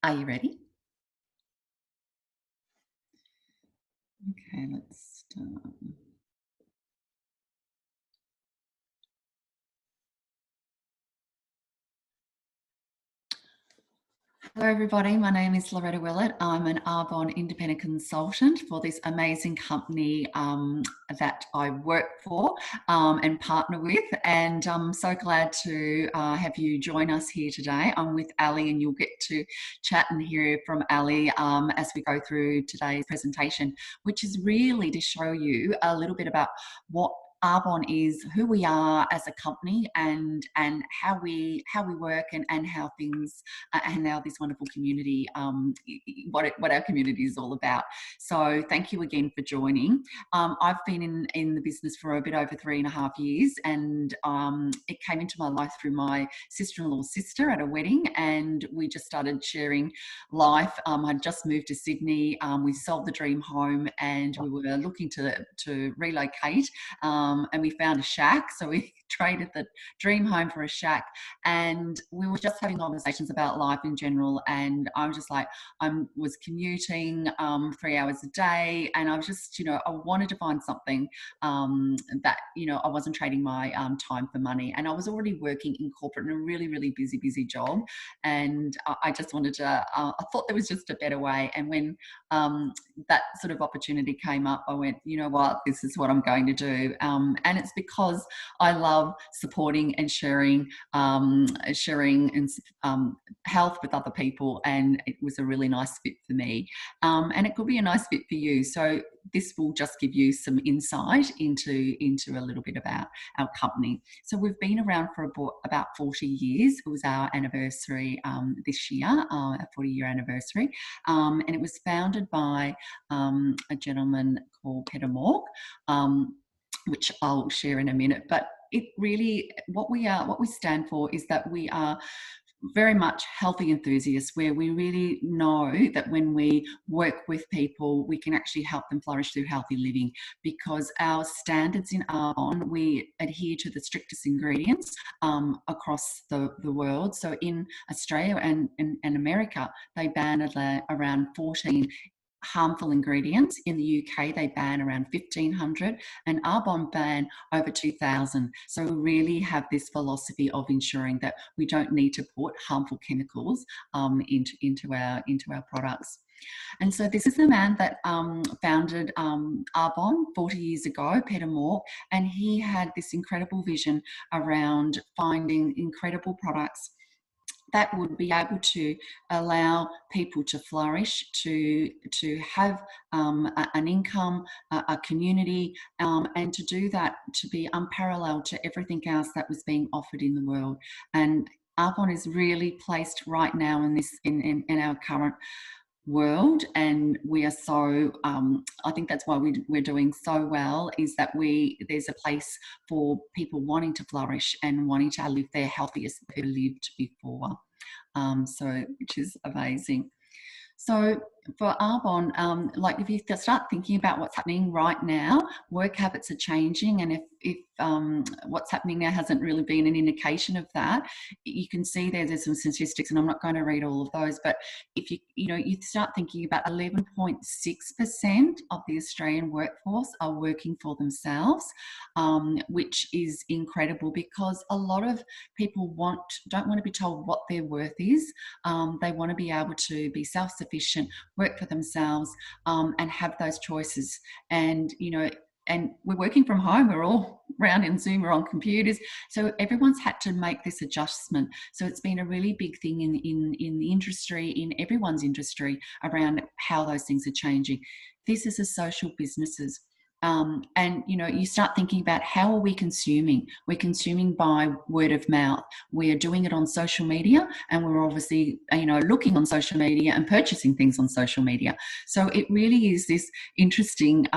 Are you ready? Okay, let's start. Hello, everybody. My name is Loretta Willett. I'm an Arbonne independent consultant for this amazing company that I work for and partner with. And I'm so glad to have you join us here today. I'm with Ali, and you'll get to chat and hear from Ali as we go through today's presentation, which is really to show you a little bit about what Arbonne is, who we are as a company, and how we work, and how things and now this wonderful community, what our community is all about. So thank you again for joining. I've been in the business for a bit over 3.5 years, and it came into my life through my sister-in-law's sister at a wedding, and we just started sharing life. I'd just moved to Sydney. We sold the dream home, and we were looking to relocate, and we found a shack. So we traded the dream home for a shack, and we were just having conversations about life in general. And I was just like, I was commuting 3 hours a day, and I was just, I wanted to find something that, I wasn't trading my time for money. And I was already working in corporate in a really, really busy job. And I just wanted to, I thought there was just a better way. And when that sort of opportunity came up, I went, you know what, this is what I'm going to do. And it's because I love supporting and sharing and health with other people, and it was a really nice fit for me, and it could be a nice fit for you. So this will just give you some insight into a little bit about our company. So we've been around for about 40 years. It was our anniversary this year, our 40-year anniversary, and it was founded by a gentleman called Peter Mork, which I'll share in a minute. But it really, what we stand for is that we are very much healthy enthusiasts, where we really know that when we work with people, we can actually help them flourish through healthy living, because our standards in Arbonne, we adhere to the strictest ingredients across the world. So in Australia and America, they ban around 14 harmful ingredients. In the UK, they ban around 1,500, and Arbonne ban over 2,000. So we really have this philosophy of ensuring that we don't need to put harmful chemicals into our products. And so this is the man that founded Arbonne 40 years ago, Peter Moore, and he had this incredible vision around finding incredible products that would be able to allow people to flourish, to have an income, a community, and to do that to be unparalleled to everything else that was being offered in the world. And Arbonne is really placed right now in our current world, and we are so I think that's why we're doing so well, is that there's a place for people wanting to flourish and wanting to live their healthiest they've lived before, so which is amazing. So for Arbonne, like if you start thinking about what's happening right now, work habits are changing, and if what's happening now hasn't really been an indication of that, you can see there's some statistics, and I'm not going to read all of those, but if you start thinking about 11.6% of the Australian workforce are working for themselves, which is incredible, because a lot of people don't want to be told what their worth is. They want to be able to be self-sufficient, work for themselves, and have those choices. And we're working from home, we're all around in Zoom, we're on computers, so everyone's had to make this adjustment. So it's been a really big thing in the industry, in everyone's industry, around how those things are changing. This is a social businesses. And you start thinking about, how are we consuming? We're consuming by word of mouth. We are doing it on social media, and we're obviously looking on social media and purchasing things on social media. So it really is this interesting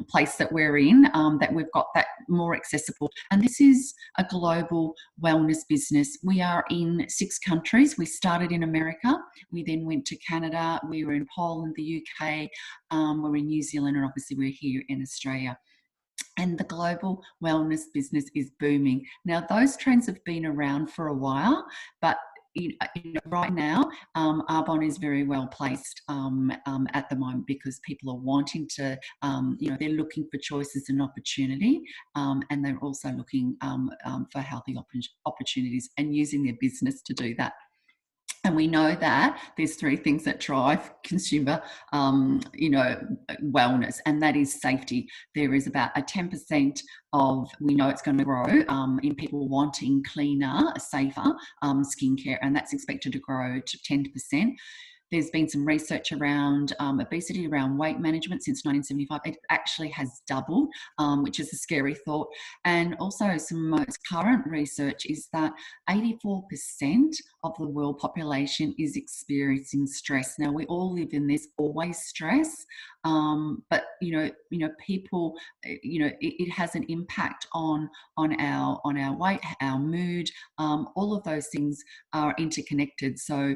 place that we're in, that we've got that more accessible. And this is a global wellness business. We are in 6 countries. We started in America, we then went to Canada, we were in Poland, the UK, we're in New Zealand, and obviously we're here in Australia. And the global wellness business is booming. Now, those trends have been around for a while, but right now, Arbonne is very well placed at the moment because people are wanting to, they're looking for choices and opportunity, and they're also looking for healthy opportunities and using their business to do that. And we know that there's three things that drive consumer, wellness, and that is safety. There is about a 10% of, we know it's going to grow in people wanting cleaner, safer skincare, and that's expected to grow to 10%. There's been some research around obesity, around weight management since 1975. It actually has doubled, which is a scary thought. And also some most current research is that 84% of the world population is experiencing stress. Now, we all live in this, always stress, but people, it has an impact on our weight, our mood. All of those things are interconnected. So,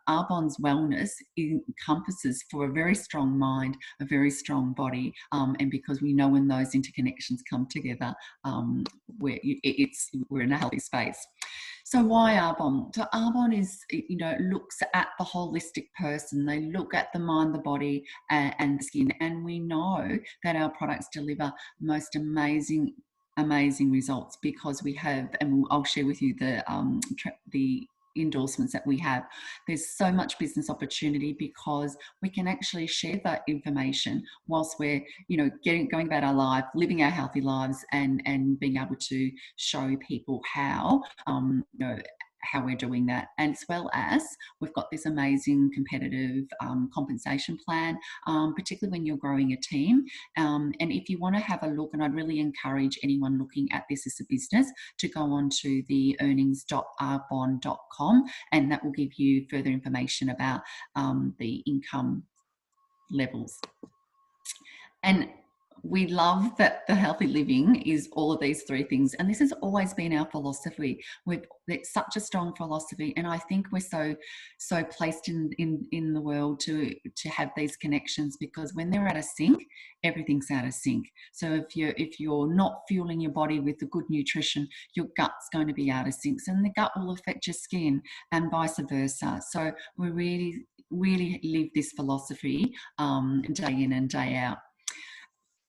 Arbonne's wellness encompasses, for a very strong mind, a very strong body, and because we know when those interconnections come together, we're in a healthy space. So why Arbonne? So Arbonne is, looks at the holistic person. They look at the mind, the body, and the skin, and we know that our products deliver most amazing results because we have, and I'll share with you the endorsements that we have. There's so much business opportunity because we can actually share that information whilst we're, going about our life, living our healthy lives, and being able to show people how, how we're doing that. And as well as we've got this amazing competitive compensation plan, particularly when you're growing a team. And if you want to have a look, and I'd really encourage anyone looking at this as a business to go on to the earnings.arbonne.com, and that will give you further information about the income levels. And we love that the healthy living is all of these three things. And this has always been our philosophy. It's such a strong philosophy. And I think we're so placed in the world to have these connections, because when they're out of sync, everything's out of sync. So if you're not fueling your body with the good nutrition, your gut's going to be out of sync. And the gut will affect your skin, and vice versa. So we really live this philosophy day in and day out.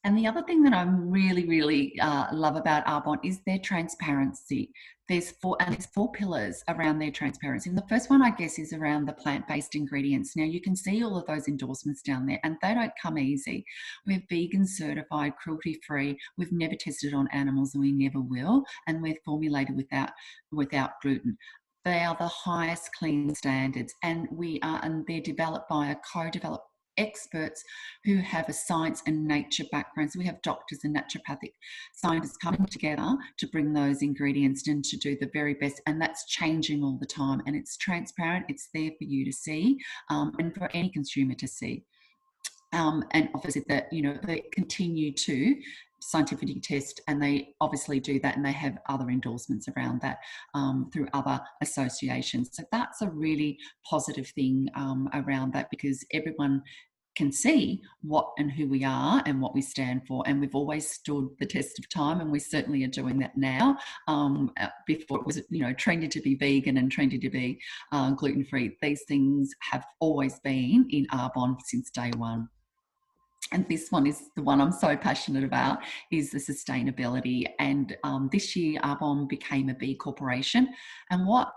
And the other thing that I really love about Arbonne is their transparency. There's four pillars around their transparency. And the first one, I guess, is around the plant-based ingredients. Now, you can see all of those endorsements down there, and they don't come easy. We're vegan certified, cruelty-free. We've never tested on animals, and we never will. And we're formulated without gluten. They are the highest clean standards, and they're developed by a co-developed experts who have a science and nature background. So we have doctors and naturopathic scientists coming together to bring those ingredients in to do the very best, and that's changing all the time, and it's transparent, it's there for you to see, and for any consumer to see. And obviously that, they continue to scientifically test, and they obviously do that, and they have other endorsements around that through other associations. So that's a really positive thing around that, because everyone can see what and who we are and what we stand for, and we've always stood the test of time, and we certainly are doing that now. Before it was, trendy to be vegan and trendy to be gluten-free. These things have always been in Arbonne since day one. And this one is the one I'm so passionate about, is the sustainability. And this year, Arbonne became a B Corporation. And what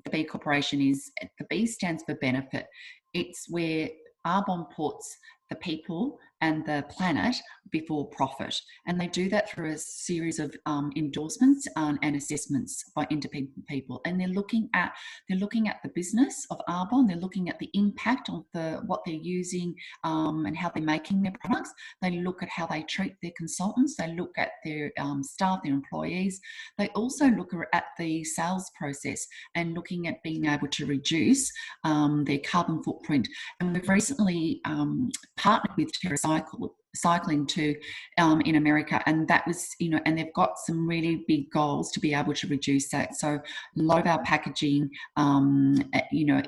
the B Corporation is, the B stands for benefit. It's where Arbonne puts the people and the planet before profit. And they do that through a series of endorsements and assessments by independent people. And they're looking at the business of Arbonne. They're looking at the impact of what they're using and how they're making their products. They look at how they treat their consultants. They look at their staff, their employees. They also look at the sales process and looking at being able to reduce their carbon footprint. And we've recently partnered with TerraCycle cycling to in America, and that was, and they've got some really big goals to be able to reduce that. So a lot of our packaging,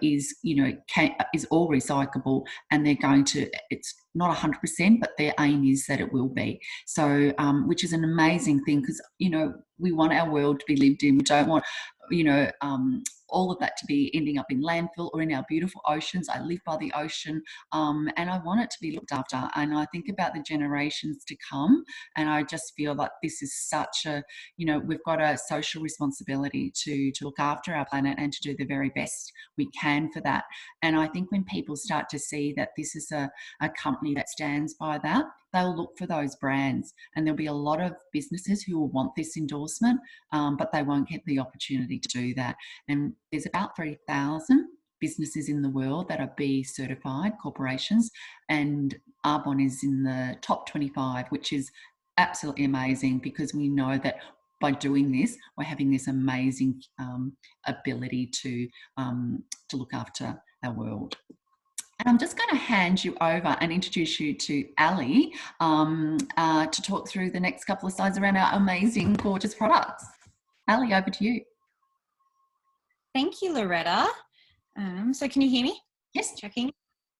is all recyclable, and they're going to. It's not 100%, but their aim is that it will be. So, which is an amazing thing, because we want our world to be lived in. We don't want, all of that to be ending up in landfill or in our beautiful oceans. I live by the ocean, and I want it to be looked after. And I think about the generations to come, and I just feel like this is such a, we've got a social responsibility to look after our planet and to do the very best we can for that. And I think when people start to see that this is a company that stands by that, they'll look for those brands, and there'll be a lot of businesses who will want this endorsement, but they won't get the opportunity to do that. And there's about 3,000 businesses in the world that are B certified corporations, and Arbonne is in the top 25, which is absolutely amazing, because we know that by doing this, we're having this amazing ability to look after our world. And I'm just going to hand you over and introduce you to Ali to talk through the next couple of slides around our amazing, gorgeous products. Ali, over to you. Thank you, Loretta. So can you hear me? Yes. Checking.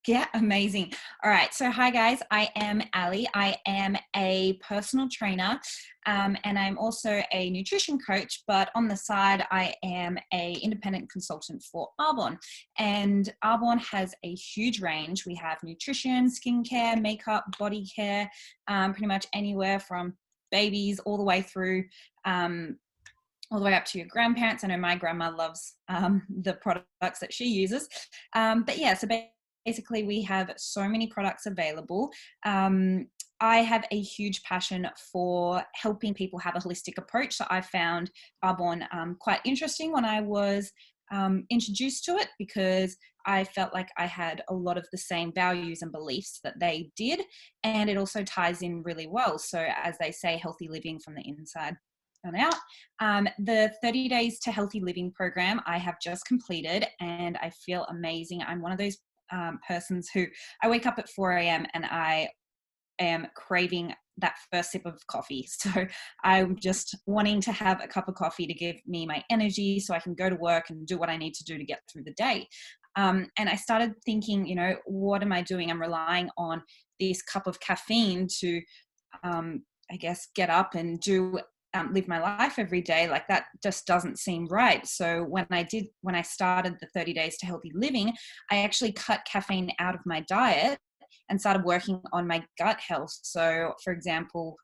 Yeah, amazing. All right. So hi guys, I am Ali. I am a personal trainer and I'm also a nutrition coach, but on the side, I am a independent consultant for Arbonne. And Arbonne has a huge range. We have nutrition, skincare, makeup, body care, pretty much anywhere from babies all the way through all the way up to your grandparents. I know my grandma loves the products that she uses. But yeah, so basically we have so many products available. I have a huge passion for helping people have a holistic approach. So I found Arbonne quite interesting when I was introduced to it, because I felt like I had a lot of the same values and beliefs that they did. And it also ties in really well. So as they say, healthy living from the inside on out. The 30 Days to Healthy Living program I have just completed, and I feel amazing. I'm one of those persons who I wake up at 4 a.m. and I am craving that first sip of coffee. So I'm just wanting to have a cup of coffee to give me my energy so I can go to work and do what I need to do to get through the day. And I started thinking, what am I doing? I'm relying on this cup of caffeine to, I guess, get up and do live my life every day. Like, that just doesn't seem right. So when I started the 30 Days to Healthy Living, I actually cut caffeine out of my diet and started working on my gut health. So for example,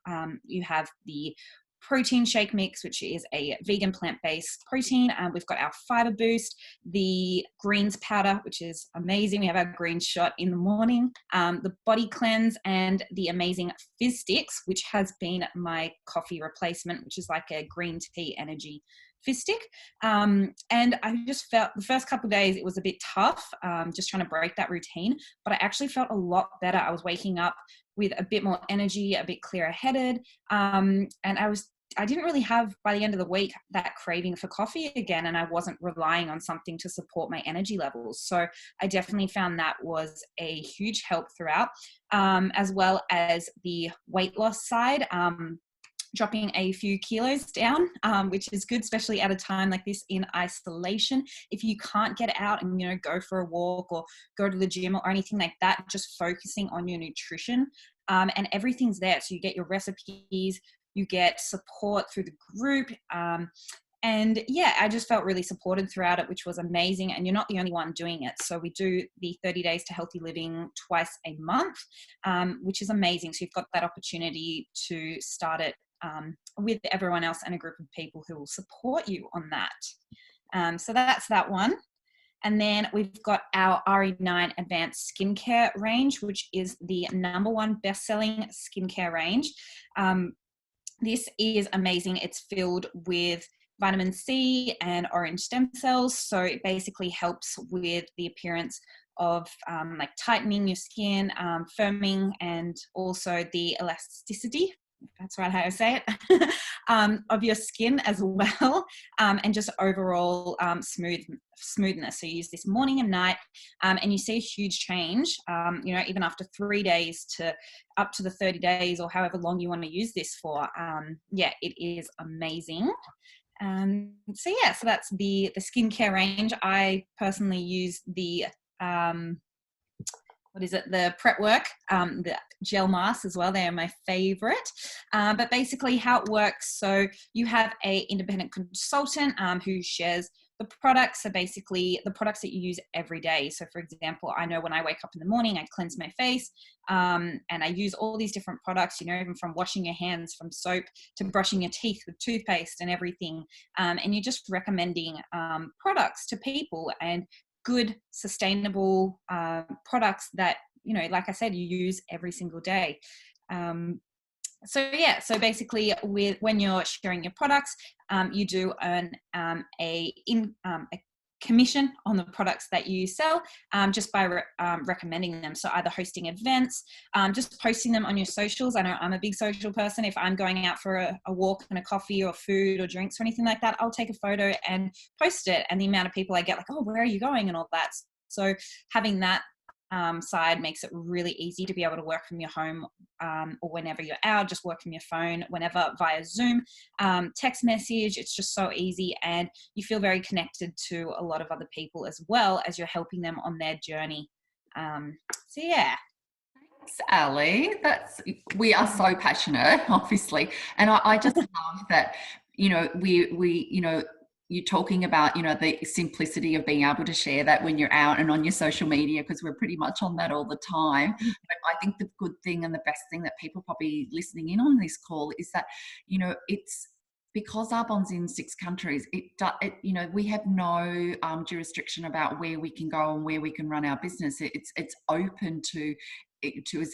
you have the protein shake mix, which is a vegan plant-based protein. We've got our fiber boost, the greens powder, which is amazing. We have our green shot in the morning, the body cleanse, and the amazing fizz sticks, which has been my coffee replacement, which is like a green tea energy fizz stick. And I just felt the first couple of days it was a bit tough, just trying to break that routine, but I actually felt a lot better. I was waking up with a bit more energy, a bit clearer headed. And I didn't really have, by the end of the week, that craving for coffee again, and I wasn't relying on something to support my energy levels. So I definitely found that was a huge help throughout, as well as the weight loss side. Dropping a few kilos down, which is good, especially at a time like this in isolation. If you can't get out and, go for a walk or go to the gym or anything like that, just focusing on your nutrition, and everything's there. So you get your recipes, you get support through the group. And yeah, I just felt really supported throughout it, which was amazing. And you're not the only one doing it. So we do the 30 Days to Healthy Living twice a month, which is amazing. So you've got that opportunity to start it with everyone else and a group of people who will support you on that. So that's that one. And then we've got our RE9 Advanced Skincare range, which is the #1 best-selling skincare range. This is amazing. It's filled with vitamin C and orange stem cells. So it basically helps with the appearance of like tightening your skin, firming, and also the elasticity that's right how I say it, of your skin as well, and just overall smoothness. So you use this morning and night, and you see a huge change, even after 3 days to up to the 30 days or however long you want to use this for. Yeah, it is amazing. So that's the skincare range. I personally use the what is it, the prep work, the gel masks as well. They are my favorite. But basically how it works, so you have a independent consultant who shares the products. So basically the products that you use every day. So for example, I know when I wake up in the morning, I cleanse my face, and I use all these different products, even from washing your hands, from soap to brushing your teeth with toothpaste and everything. And you're just recommending products to people, and good sustainable products that, like I said, you use every single day. So basically when you're sharing your products, you do earn a commission on the products that you sell, just by recommending them. So either hosting events, just posting them on your socials. I know I'm a big social person. If I'm going out for a walk and a coffee or food or drinks or anything like that, I'll take a photo and post it. And the amount of people I get like, oh, where are you going, and all that. So having that side makes it really easy to be able to work from your home, or whenever you're out, just work from your phone, whenever, via Zoom, text message. It's just so easy, and you feel very connected to a lot of other people as well as you're helping them on their journey. So yeah. Thanks, Ali. We are so passionate, obviously, and I just love that. You're talking about, the simplicity of being able to share that when you're out and on your social media, because we're pretty much on that all the time. But I think the good thing and the best thing that people probably listening in on this call is that, it's because Arbonne's in 6 countries, we have no jurisdiction about where we can go and where we can run our business. It's open to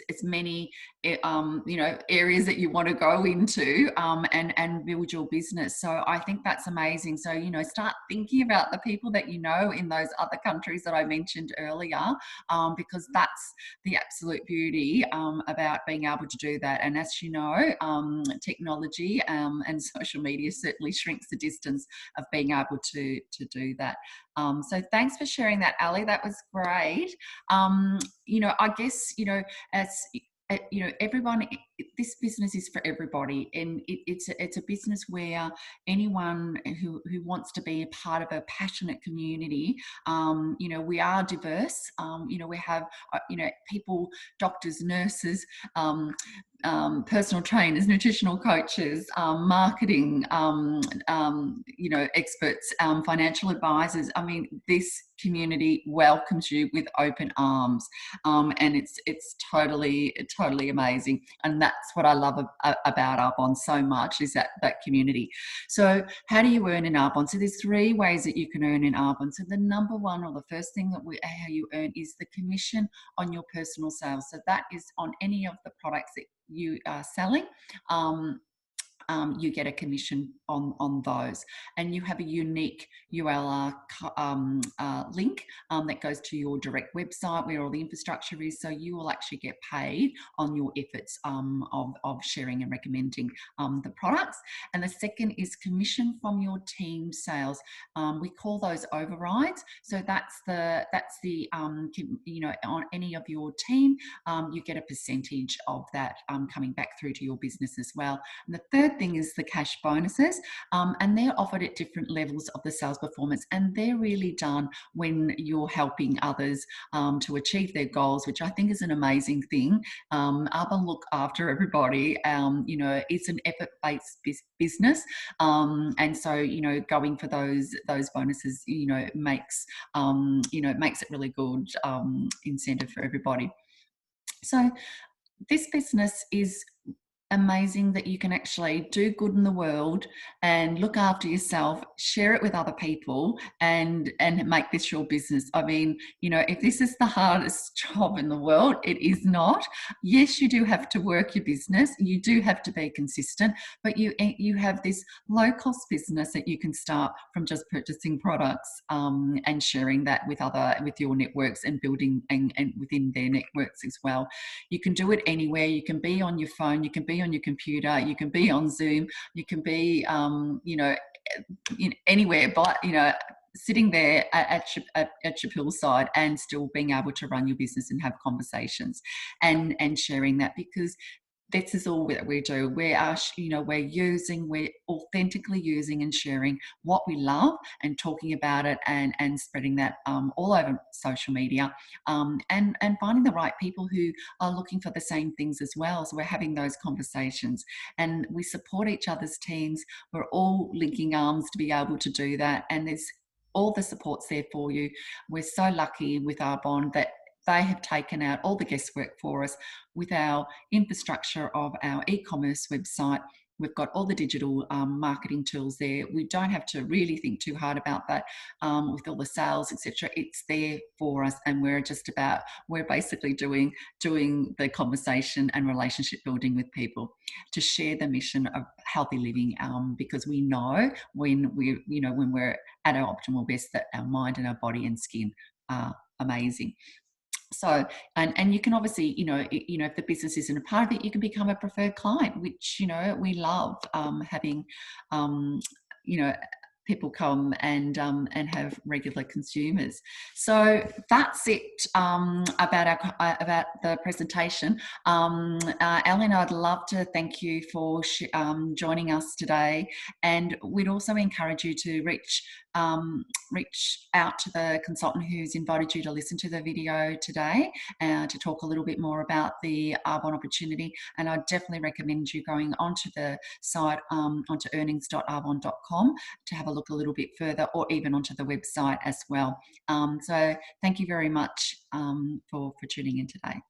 as many areas that you want to go into, and build your business. So I think that's amazing. So start thinking about the people that in those other countries that I mentioned earlier, because that's the absolute beauty about being able to do that. And as technology and social media certainly shrinks the distance of being able to do that. So thanks for sharing that, Ali. That was great. I guess, as everyone, this business is for everybody, and it's a business where anyone who wants to be a part of a passionate community, we are diverse. We have people, doctors, nurses, personal trainers, nutritional coaches, marketing, experts, financial advisors. I mean, this community welcomes you with open arms, and it's totally amazing. And that's what I love about Arbonne so much, is that community. So how do you earn in Arbonne? So there's 3 ways that you can earn in Arbonne. So the number one, or the first thing how you earn, is the commission on your personal sales. So that is on any of the products that you are selling. You get a commission on those, and you have a unique URL link that goes to your direct website where all the infrastructure is. So you will actually get paid on your efforts of sharing and recommending the products. And the second is commission from your team sales. We call those overrides. So that's the on any of your team, you get a percentage of that coming back through to your business as well. And the third thing is the cash bonuses, and they're offered at different levels of the sales performance, and they're really done when you're helping others to achieve their goals, which I think is an amazing thing. Arbonne look after everybody. It's an effort-based business, and so going for those bonuses makes it really good incentive for everybody. So this business is amazing, that you can actually do good in the world and look after yourself, share it with other people, and make this your business. I mean, if this is the hardest job in the world, it is not. Yes, you do have to work your business, you do have to be consistent, but you have this low cost business that you can start from just purchasing products, and sharing that with your networks, and building and within their networks as well. You can do it anywhere. You can be on your phone, you can be on your computer, you can be on Zoom, you can be, anywhere, but, sitting there at your poolside and still being able to run your business and have conversations and sharing that, because this is all that we do. We're authentically using and sharing what we love and talking about it and spreading that all over social media, and finding the right people who are looking for the same things as well. So we're having those conversations and we support each other's teams. We're all linking arms to be able to do that. And there's all the support's there for you. We're so lucky with Arbonne that they have taken out all the guesswork for us with our infrastructure of our e-commerce website. We've got all the digital marketing tools there. We don't have to really think too hard about that with all the sales, etc. It's there for us, and we're basically doing the conversation and relationship building with people to share the mission of healthy living, because we know when we're at our optimal best that our mind and our body and skin are amazing. So, and you can obviously, if the business isn't a part of it, you can become a preferred client, which, we love having, people come and have regular consumers. So that's it about the presentation. Ellen, I'd love to thank you for joining us today, and we'd also encourage you to reach out to the consultant who's invited you to listen to the video today to talk a little bit more about the Arbonne opportunity. And I definitely recommend you going onto the site, onto earnings.arbonne.com, to have a look a little bit further, or even onto the website as well. So thank you very much for tuning in today.